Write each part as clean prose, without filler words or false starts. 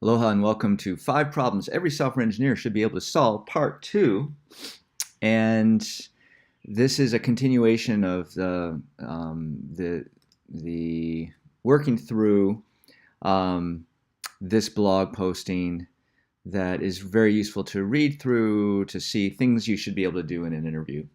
Aloha and welcome to 5 Problems Every Software Engineer Should Be Able to Solve, Part 2. And this is a continuation of the working through this blog posting that is very useful to read through to see things you should be able to do in an interview.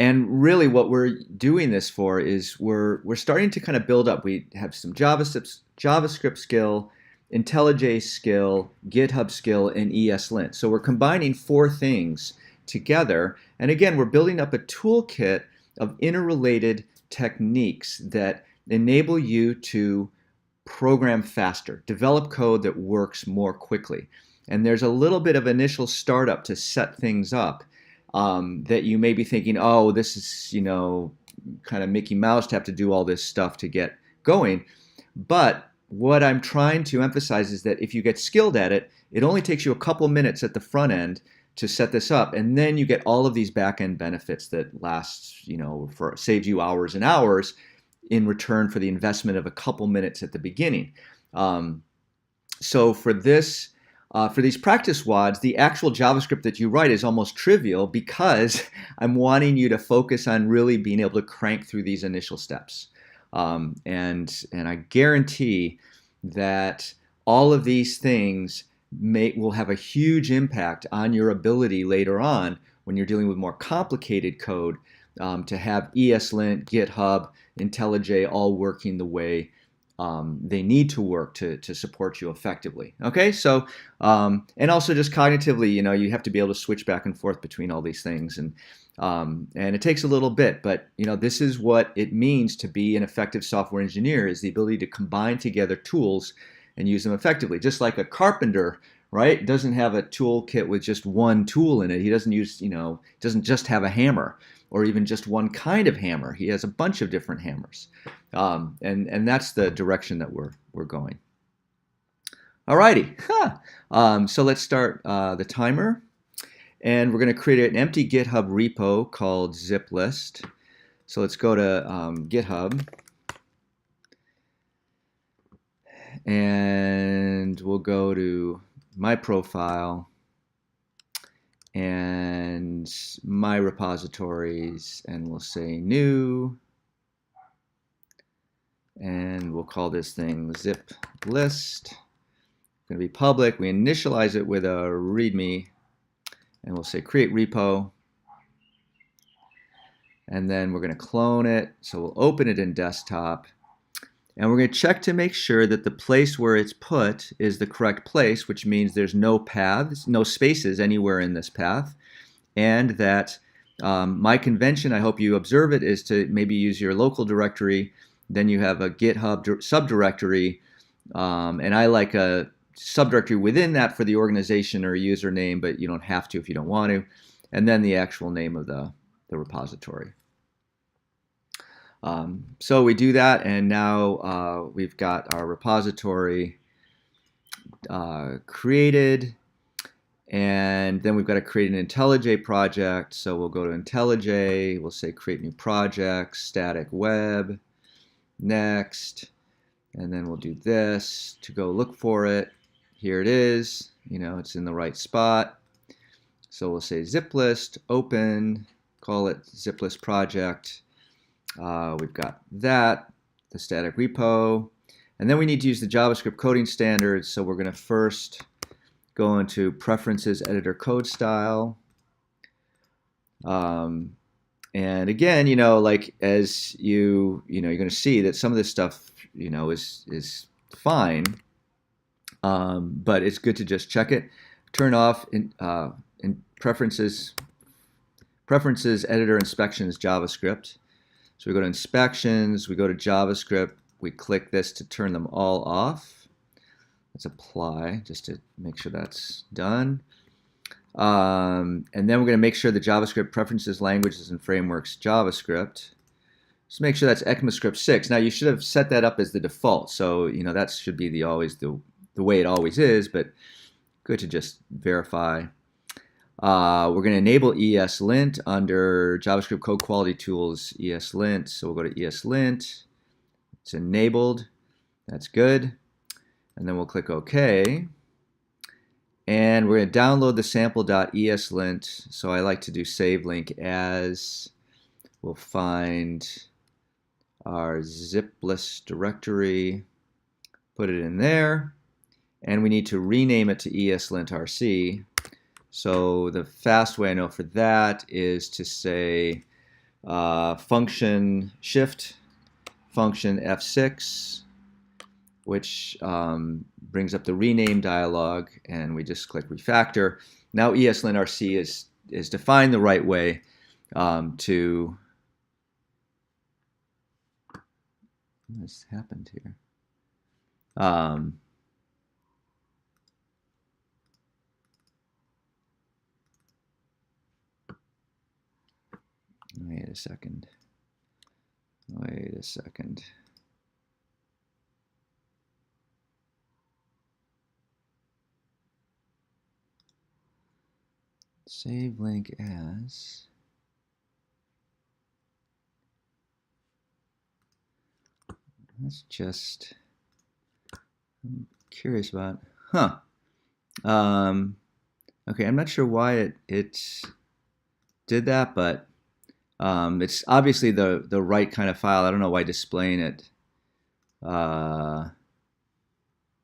And really what we're doing this for is we're starting to kind of build up. We have some JavaScript skill, IntelliJ skill, GitHub skill, and ESLint. So we're combining 4 things together. And again, we're building up a toolkit of interrelated techniques that enable you to program faster, develop code that works more quickly. And there's a little bit of initial startup to set things up. That you may be thinking, oh, this is, kind of Mickey Mouse to have to do all this stuff to get going. But what I'm trying to emphasize is that if you get skilled at it, it only takes you a couple minutes at the front end to set this up, and then you get all of these back-end benefits that last, saves you hours and hours in return for the investment of a couple minutes at the beginning. So for this. For these practice WODs, the actual JavaScript that you write is almost trivial because I'm wanting you to focus on really being able to crank through these initial steps. And I guarantee that all of these things will have a huge impact on your ability later on when you're dealing with more complicated code to have ESLint, GitHub, IntelliJ all working the way they need to work to support you effectively. Okay, so and also just cognitively, you have to be able to switch back and forth between all these things, and it takes a little bit, but this is what it means to be an effective software engineer: is the ability to combine together tools and use them effectively. Just like a carpenter, right, doesn't have a toolkit with just one tool in it. He doesn't use, doesn't just have a hammer or even just one kind of hammer. He has a bunch of different hammers. And that's the direction that we're going. Alrighty, so let's start the timer, and we're going to create an empty GitHub repo called ziplist. So let's go to GitHub, and we'll go to my profile and my repositories, and we'll say new. And we'll call this thing zip list. It's going to be public. We initialize it with a README, and we'll say create repo. And then we're going to clone it. So we'll open it in desktop. And we're going to check to make sure that the place where it's put is the correct place, which means there's no paths, no spaces anywhere in this path. And that my convention, I hope you observe it, is to maybe use your local directory. Then you have a GitHub subdirectory, and I like a subdirectory within that for the organization or username, but you don't have to if you don't want to. And then the actual name of the repository. So we do that, and now we've got our repository created, and then we've got to create an IntelliJ project. So we'll go to IntelliJ, we'll say create new project, static web. Next, and then we'll do this to go look for it. Here it is, it's in the right spot. So we'll say ziplist, open, call it ziplist project. We've got that, the static repo, and then we need to use the JavaScript coding standards. So we're going to first go into preferences, editor code style. And again, like as you're going to see that some of this stuff, is fine, but it's good to just check it. Turn off in preferences, editor inspections, JavaScript. So we go to inspections, we go to JavaScript, we click this to turn them all off. Let's apply just to make sure that's done. And then we're going to make sure the JavaScript preferences, languages, and frameworks JavaScript. Just make sure that's ECMAScript 6. Now you should have set that up as the default, so that should be always the way it always is, but good to just verify. We're going to enable ESLint under JavaScript Code Quality Tools, ESLint. So we'll go to ESLint. It's enabled. That's good. and then we'll click OK. And we're going to download the sample.eslint. So I like to do save link as. We'll find our zip list directory, put it in there, and we need to rename it to ESLintRC. So the fast way I know for that is to say function shift function F6, which brings up the rename dialog, and we just click refactor. Now ESLintRC is defined the right way to. What's happened here? Wait a second. Wait a second. Save link as. That's just, I'm curious about, okay, I'm not sure why it did that, but it's obviously the right kind of file. I don't know why displaying it. I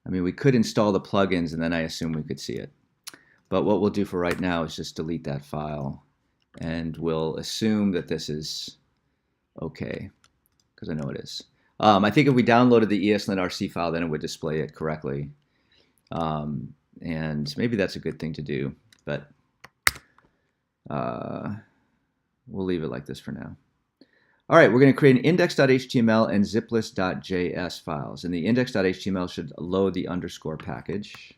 mean, we could install the plugins, and then I assume we could see it. But what we'll do for right now is just delete that file, and we'll assume that this is okay, because I know it is. I think if we downloaded the ESLintRC file, then it would display it correctly. And maybe that's a good thing to do, but we'll leave it like this for now. All right, we're going to create an index.html and ziplist.js files. And the index.html should load the underscore package.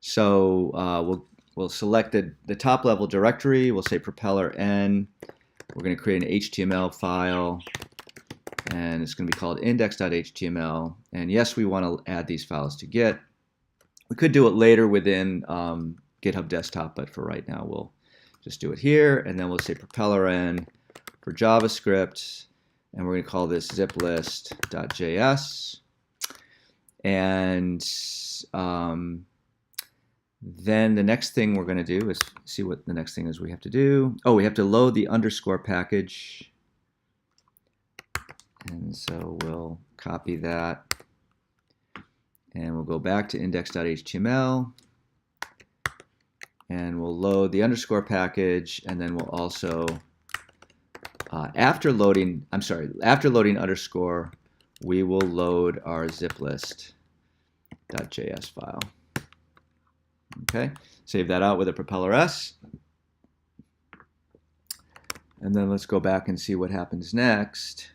So we'll select the top level directory. We'll say propeller n. We're going to create an HTML file. And it's going to be called index.html. And yes, we want to add these files to Git. We could do it later within GitHub Desktop, but for right now, we'll just do it here. And then we'll say propeller n for JavaScript. And we're going to call this ziplist.js. And then the next thing we're going to do is see what the next thing is we have to do. Oh, we have to load the underscore package. And so we'll copy that, and we'll go back to index.html, and we'll load the underscore package, and then we'll also, after loading underscore, we will load our ziplist.js file. Okay, save that out with a propeller S. And then let's go back and see what happens next.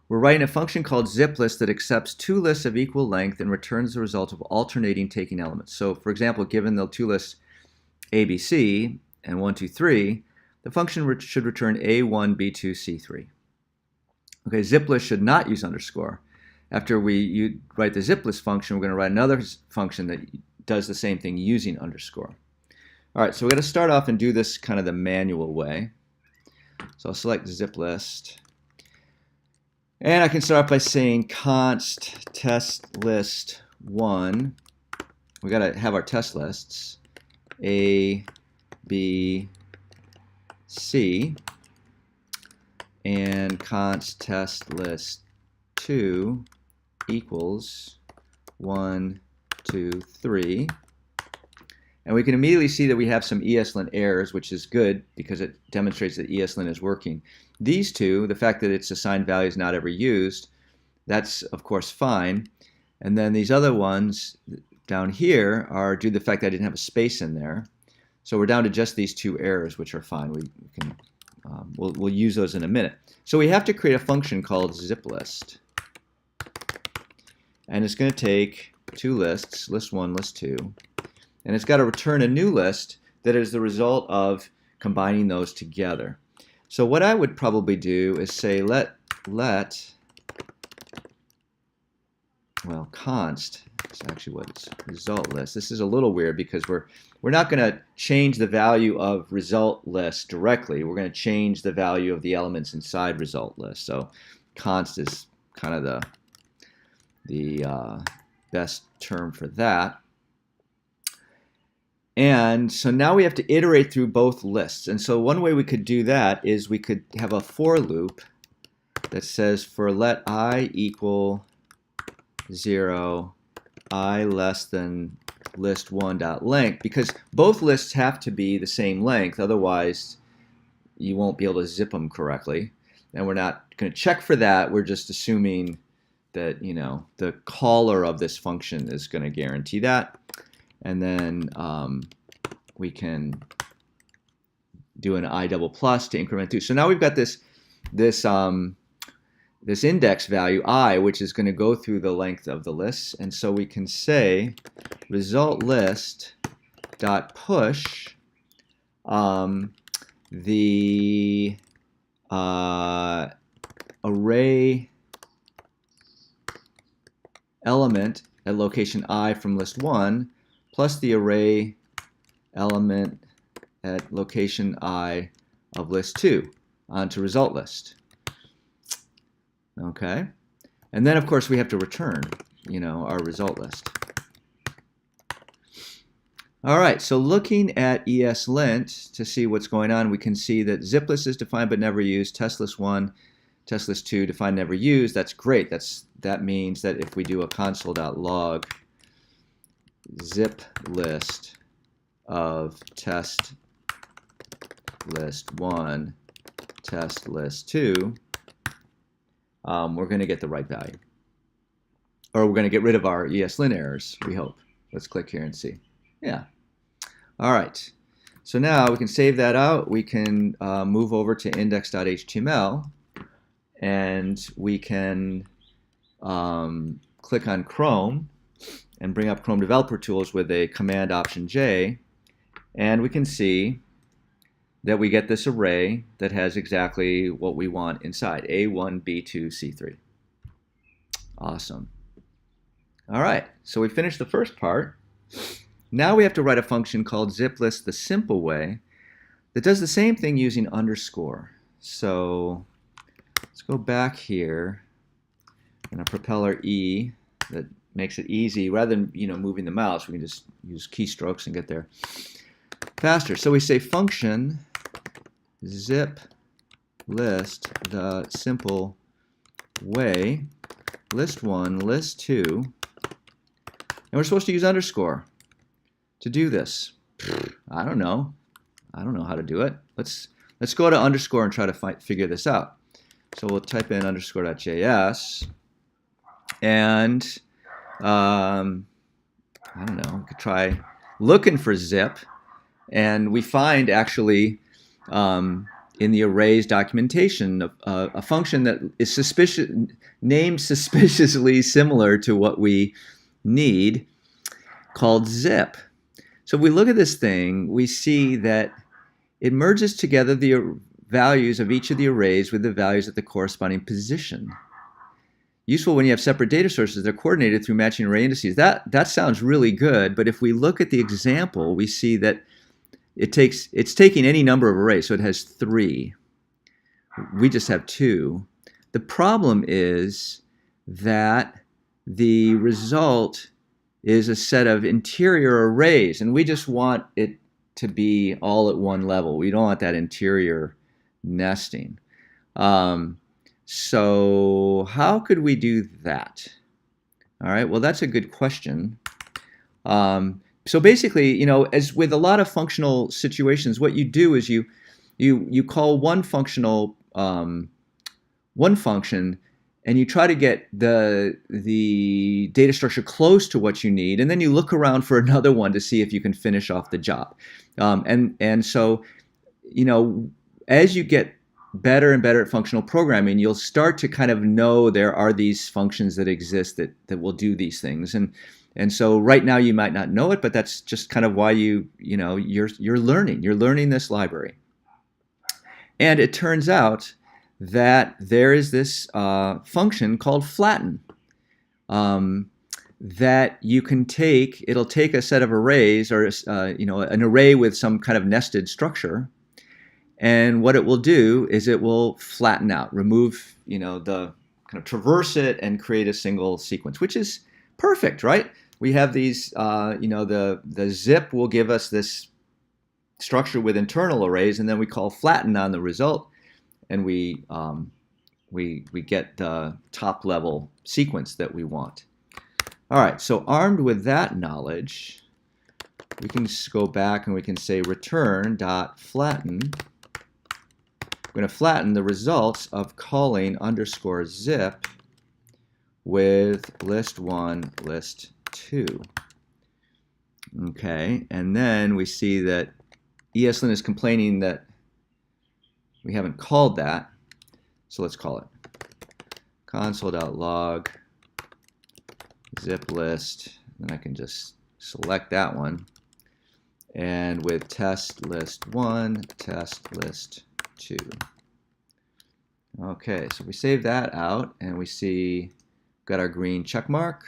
We're writing a function called ziplist that accepts two lists of equal length and returns the result of alternating taking elements. So for example, given the two lists ABC and 1, 2, 3, the function should return A1, B2, C3. Okay, ziplist should not use underscore. After you write the ziplist function, we're going to write another function that does the same thing using underscore. All right, so we're going to start off and do this kind of the manual way. So I'll select ziplist. And I can start by saying const test list 1. We got to have our test lists A, B, C, and const test list 2 equals 1, 2, 3. And we can immediately see that we have some ESLint errors, which is good because it demonstrates that ESLint is working. These two, the fact that it's assigned values not ever used, that's of course fine. And then these other ones down here are due to the fact that I didn't have a space in there. So we're down to just these two errors, which are fine. We'll use those in a minute. So we have to create a function called ziplist. And it's going to take two lists, list 1, list 2. And it's got to return a new list that is the result of combining those together. So what I would probably do is say const, it's actually what it's result list. This is a little weird because we're not going to change the value of result list directly. We're going to change the value of the elements inside result list. So const is kind of the best term for that. And so now we have to iterate through both lists. And so one way we could do that is we could have a for loop that says for let I equal 0, I less than list1.length, because both lists have to be the same length, otherwise you won't be able to zip them correctly. And we're not going to check for that. We're just assuming that, you know, the caller of this function is going to guarantee that. And then we can do an I double plus to increment through. So now we've got this index value I, which is going to go through the length of the list. And so we can say result list dot push the array element at location I from list 1 plus the array element at location I of list 2 onto result list. Okay, and then of course we have to return, you know, our result list. All right, so looking at ESLint to see what's going on, we can see that zip list is defined but never used, test list 1, test list 2 defined never used. That's great. That means that if we do a console.log zip list of test list 1, test list 2, we're going to get the right value. Or we're going to get rid of our ESLint errors, we hope. Let's click here and see. Yeah. All right. So now we can save that out. We can move over to index.html, and we can click on Chrome and bring up Chrome Developer Tools with a Command Option J, and we can see that we get this array that has exactly what we want inside, A1, B2, C3. Awesome. All right, so we finished the first part. Now we have to write a function called ziplist the simple way that does the same thing using underscore. So let's go back here in a propeller E that makes it easy. Rather than, you know, moving the mouse, we can just use keystrokes and get there faster. So we say function zip list the simple way, list 1, list 2, and we're supposed to use underscore to do this. I don't know how to do it. Let's go to underscore and try to figure this out. So we'll type in underscore.js, and I don't know, we could try looking for zip, and we find actually in the arrays documentation a function that is named suspiciously similar to what we need, called zip. So if we look at this thing, we see that it merges together the values of each of the arrays with the values at the corresponding position. Useful when you have separate data sources, they're coordinated through matching array indices. That sounds really good, but if we look at the example, we see that it's taking any number of arrays, so it has 3. We just have 2. The problem is that the result is a set of interior arrays, and we just want it to be all at one level. We don't want that interior nesting. So how could we do that? All right, well, that's a good question. So basically, you know, as with a lot of functional situations, what you do is you call one function, and you try to get the data structure close to what you need, and then you look around for another one to see if you can finish off the job. And so, you know, as you get better and better at functional programming, you'll start to kind of know there are these functions that exist that will do these things. And so right now you might not know it, but that's just kind of why you're learning this library. And it turns out that there is this function called flatten that you can take. It'll take a set of arrays, or an array with some kind of nested structure, and what it will do is it will flatten out, remove, the kind of traverse it and create a single sequence, which is Perfect, right? We have these, the zip will give us this structure with internal arrays, and then we call flatten on the result, and we get the top level sequence that we want. All right, so armed with that knowledge, we can just go back and we can say return dot flatten. We're going to flatten the results of calling underscore zip with list1, list2. Okay, and then we see that ESLint is complaining that we haven't called that, so let's call it console.log zip list, and I can just select that one, and with test list 1, test list 2. Okay, so we save that out, and we see got our green check mark.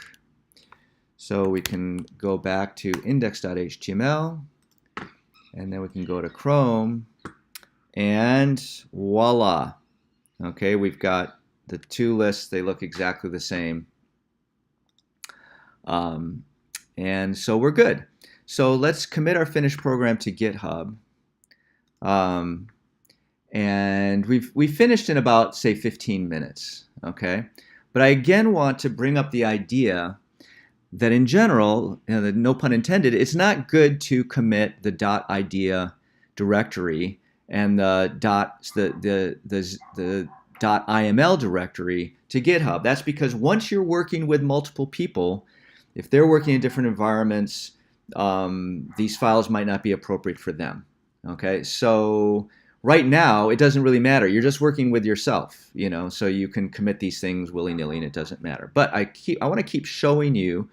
So we can go back to index.html, and then we can go to Chrome, and voila. Okay, we've got the two lists. They look exactly the same. And so we're good. So let's commit our finished program to GitHub. And we finished in about, say, 15 minutes. Okay, but I again want to bring up the idea that in general, no pun intended, it's not good to commit the .idea directory and the .iml directory to GitHub. That's because once you're working with multiple people, if they're working in different environments, these files might not be appropriate for them. Okay, so right now it doesn't really matter. You're just working with yourself, so you can commit these things willy-nilly and it doesn't matter. But I want to keep showing you,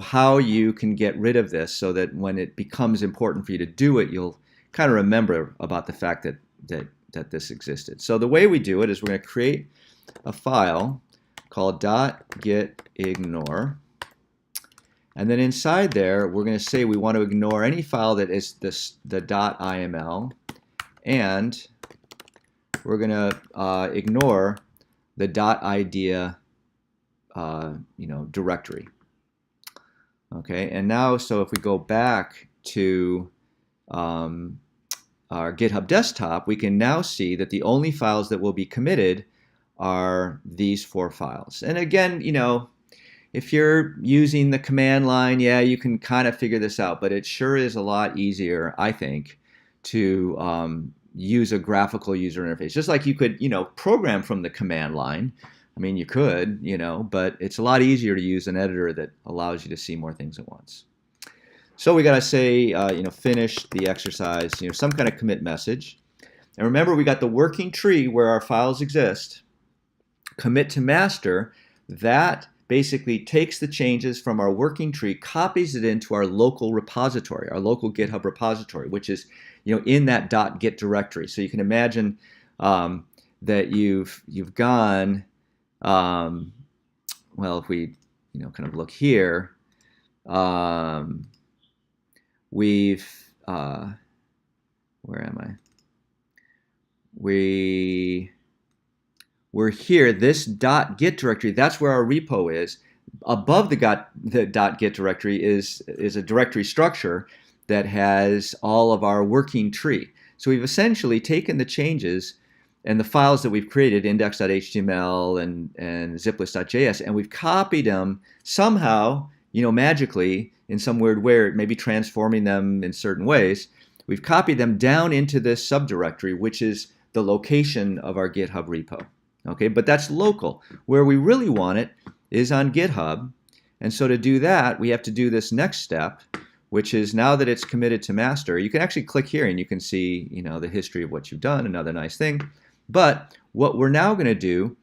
how you can get rid of this so that when it becomes important for you to do it, you'll kind of remember about the fact that this existed. So the way we do it is we're going to create a file called .gitignore. And then inside there, we're going to say we want to ignore any file that is the .iml, and we're going to ignore the .idea directory. Okay, and now, so if we go back to our GitHub desktop, we can now see that the only files that will be committed are these 4 files. And again, if you're using the command line, yeah, you can kind of figure this out, but it sure is a lot easier, I think, to use a graphical user interface. Just like you could, program from the command line. I mean, you could, but it's a lot easier to use an editor that allows you to see more things at once. So we got to say, finish the exercise, some kind of commit message. And remember, we got the working tree where our files exist. Commit to master, that basically takes the changes from our working tree, copies it into our local repository, our local GitHub repository, which is in that .git directory. So you can imagine that you've gone, well, if we kind of look here, we've where am I? We're here, this .git directory, that's where our repo is. Above the .git directory is a directory structure that has all of our working tree. So we've essentially taken the changes and the files that we've created, index.html and ziplist.js, and we've copied them somehow, magically, in some weird way, maybe transforming them in certain ways. We've copied them down into this subdirectory, which is the location of our GitHub repo. Okay, but that's local. Where we really want it is on GitHub. And so to do that, we have to do this next step, which is now that it's committed to master, you can actually click here and you can see, the history of what you've done, another nice thing. But what we're now going to do,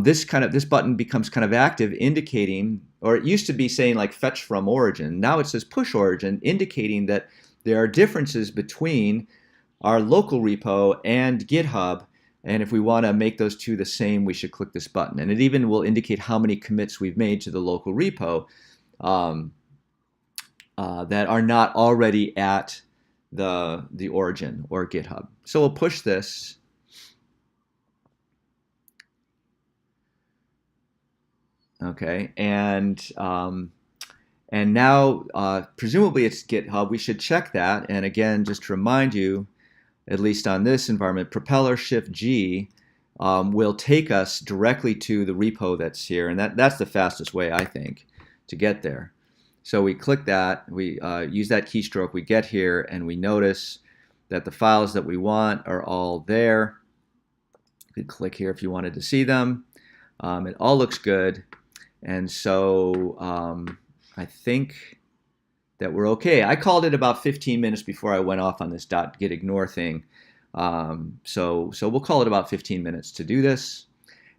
this button becomes kind of active, indicating, or it used to be saying like fetch from origin. Now it says push origin, indicating that there are differences between our local repo and GitHub. And if we want to make those two the same, we should click this button. And it even will indicate how many commits we've made to the local repo that are not already at the origin or GitHub. So we'll push this. Okay, and now presumably it's GitHub. We should check that. And again, just to remind you, at least on this environment, Propeller Shift G will take us directly to the repo that's here, and that's the fastest way, I think, to get there. So we click that, we use that keystroke, we get here, and we notice that the files that we want are all there. You could click here if you wanted to see them. It all looks good, and so I think that we're okay. I called it about 15 minutes before I went off on this .gitignore thing. So we'll call it about 15 minutes to do this.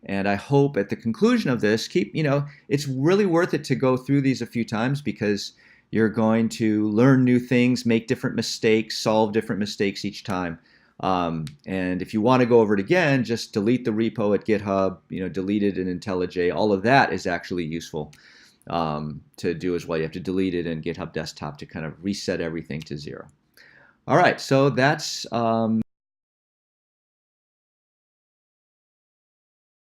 And I hope at the conclusion of this, it's really worth it to go through these a few times, because you're going to learn new things, make different mistakes, solve different mistakes each time. And if you want to go over it again, just delete the repo at GitHub, delete it in IntelliJ. All of that is actually useful to do as well. You have to delete it in GitHub Desktop to kind of reset everything to 0. All right, so that's